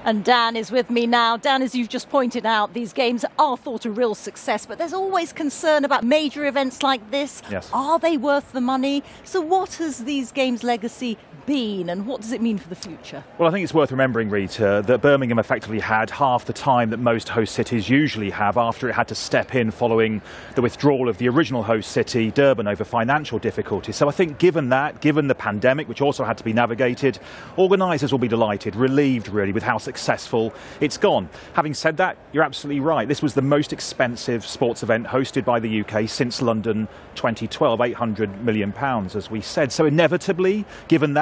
And Dan is with me now. Dan, as you've just pointed out, these games are thought a real success, but there's always concern about major events like this. Yes. Are they worth the money? So what has these games' legacy been, and what does it mean for the future? Well, I think it's worth remembering, Rita, that Birmingham effectively had half the time that most host cities usually have after it had to step in following the withdrawal of the original host city, Durban, over financial difficulties. So I think given that, given the pandemic, which also had to be navigated, organisers will be delighted, relieved really, with how successful it's gone. Having said that, you're absolutely right. This was the most expensive sports event hosted by the UK since London 2012, £800 million, as we said. So inevitably, given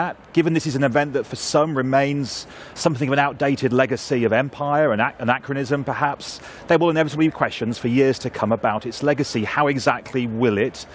this is an event that for some remains something of an outdated legacy of empire and anachronism perhaps, there will inevitably be questions for years to come about its legacy. How exactly will it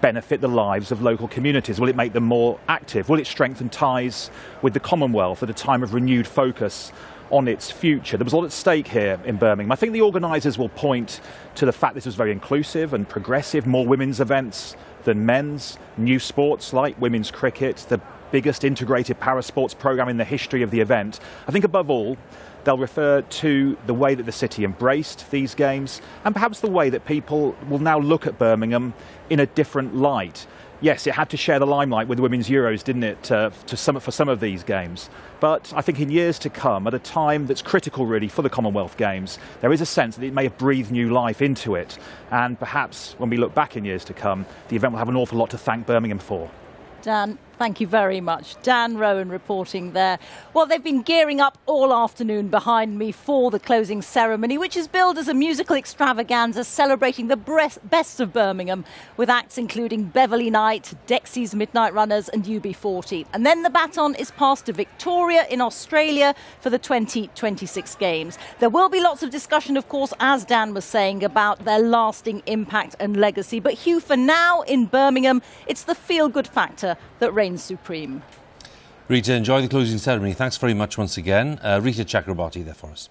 benefit the lives of local communities? Will it make them more active? Will it strengthen ties with the Commonwealth at a time of renewed focus on its future? There was a lot at stake here in Birmingham. I think the organisers will point to the fact this was very inclusive and progressive, more women's events than men's, new sports like women's cricket, the biggest integrated parasports programme in the history of the event. I think above all, they'll refer to the way that the city embraced these games and perhaps the way that people will now look at Birmingham in a different light. Yes, it had to share the limelight with the Women's Euros, didn't it, for some of these games. But I think in years to come, at a time that's critical really for the Commonwealth Games, there is a sense that it may have breathed new life into it. And perhaps when we look back in years to come, the event will have an awful lot to thank Birmingham for. Dan, thank you very much. Dan Rowan reporting there. Well, they've been gearing up all afternoon behind me for the closing ceremony, which is billed as a musical extravaganza celebrating the best of Birmingham, with acts including Beverly Knight, Dexy's Midnight Runners and UB40. And then the baton is passed to Victoria in Australia for the 2026 Games. There will be lots of discussion, of course, as Dan was saying, about their lasting impact and legacy. But Hugh, for now in Birmingham, it's the feel-good factor that reigns supreme. Rita, enjoy the closing ceremony. Thanks very much once again. Rita Chakraborty there for us.